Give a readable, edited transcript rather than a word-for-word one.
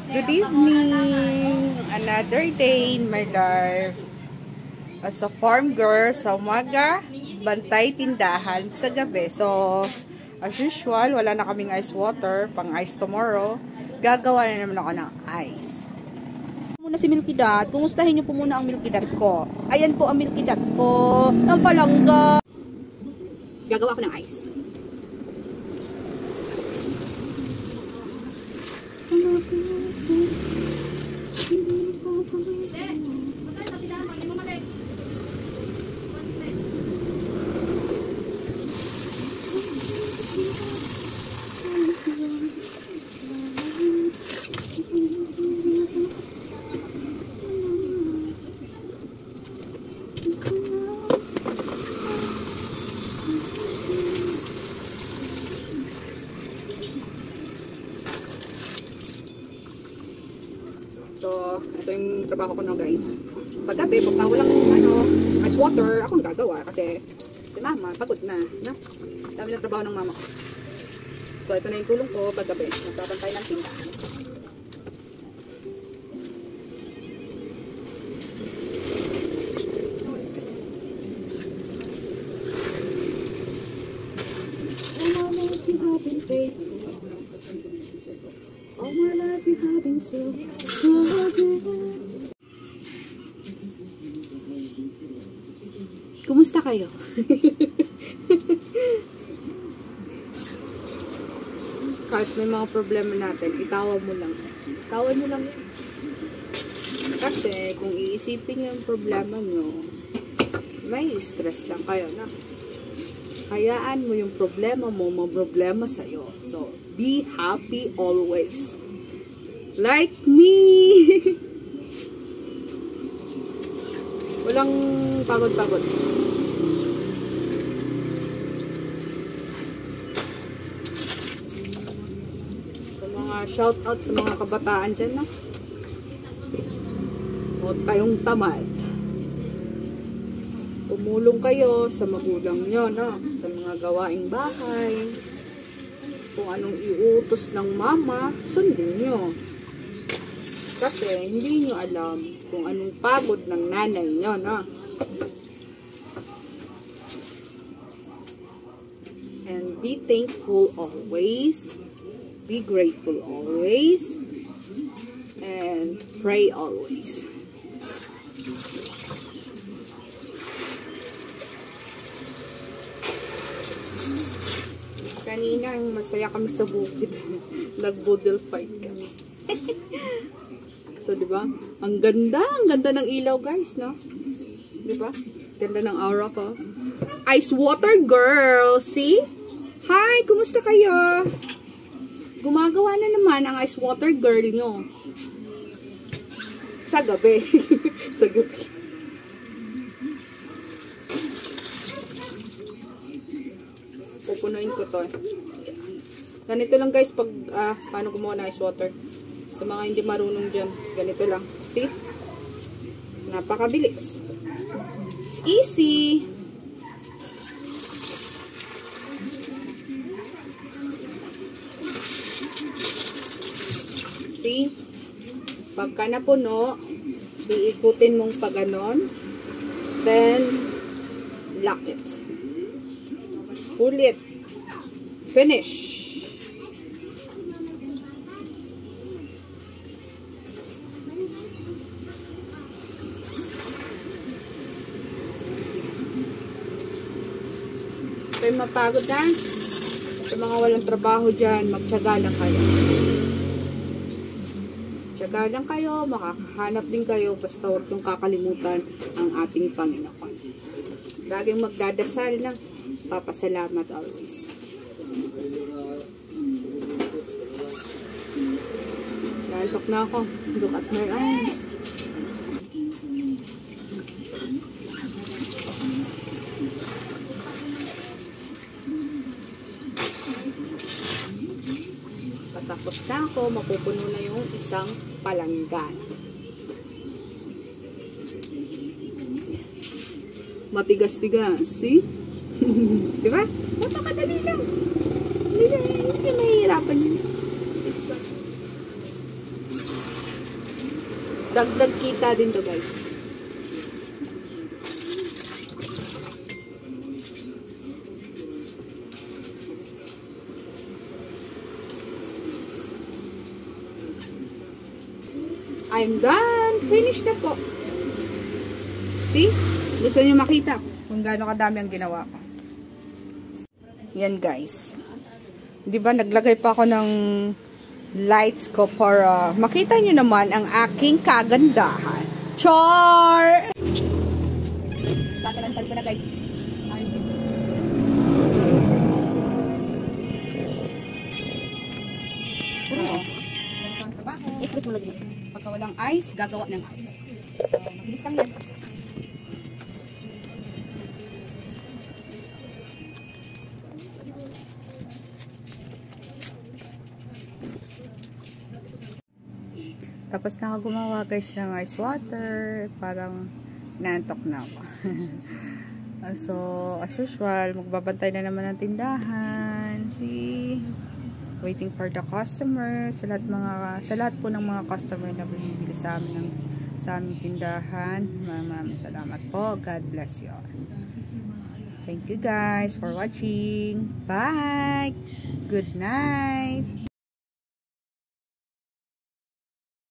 Good evening! Another day in my life. As a farm girl, sa umaga, bantay tindahan sa gabi. So, as usual, wala na kaming ice water, pang ice tomorrow. Gagawa na naman ako ng ice. Muna si Milky Dad. Kumustahin niyo po muna ang Milky Dad ko. Ayan po ang Milky Dad ko. Ang palangga. Gagawa ako ng ice. So, ito yung trabaho ko na guys. Paggabi, pagka walang ice water, ako gagawa kasi si mama, pagod na. No? Dami na trabaho ng mama ko. So, ito na yung tulong ko paggabi. Nagbabantay ng tindahan. All my life you have been so good. Kumusta kayo? Kahit may mga problema natin, itawag mo lang. Tawad mo lang yun. Kasi kung iisipin yung problema nyo, may stress lang kayo na. Hayaan mo yung problema mo, problema sa'yo. So, be happy always. Like me! Walang pagod-pagod. So, mga shoutout sa mga kabataan dyan, no? Huwag kayong tamad. Tumulong kayo sa magulang nyo, no? Sa mga gawaing bahay. Kung anong iutos ng mama, sundin nyo. Kasi hindi nyo alam kung anong pagod ng nanay nyo, no? And be thankful always. Be grateful always. And pray always. Kanina, masaya kami sa bukid. Nag-boodle fight kami. So, diba? Ang ganda ng ilaw, guys, no? Diba? Ganda ng aura ko. Ice water girl! See? Hi! Kumusta kayo? Gumagawa na naman ang ice water girl nyo. Sa gabi. Sa gabi. Pupunuin ko to. Ganito lang guys pag paano gumawa ng ice water. Sa mga hindi marunong dyan, ganito lang. See? Napakabilis. It's easy. See? Pagka napuno, iikutin mong pa ganon. Then, lock it. Pull it. Finish. Kayo mapagod na. Sa mga walang trabaho dyan, magtiyaga lang kayo. Tiyaga lang kayo, makakahanap din kayo, basta huwag niyong kakalimutan ang ating Panginoon. Laging magdadasal ng papasalamat always. Nantok na ako. Look at my eyes. Patapos na ako, mapupuno na yung isang palanggan. Matigas-tigas, see? Diba? Napakadali lang. Hindi mahihirapan yun. Dagdag kita din to, guys. I'm done. Finish na po. See? Gusto nyo makita kung gaano kadami ang ginawa ko. Yan, guys. Diba, naglagay pa ako ng lights ko para makita nyo naman ang aking kagandahan. Char! Sasalansan ko na, guys. Ikot mo lagi. Pagka walang ice, gagawa ng ice. Mabilis lang yan. Tapos na ako gumawa, guys, ng ice water. Parang nantok na ako. So, as usual, magbabantay na naman ang tindahan. See? Waiting for the customer. Sa lahat po ng mga customer na bumibili sa aming tindahan. Maraming salamat po. God bless you all. Thank you, guys, for watching. Bye! Good night!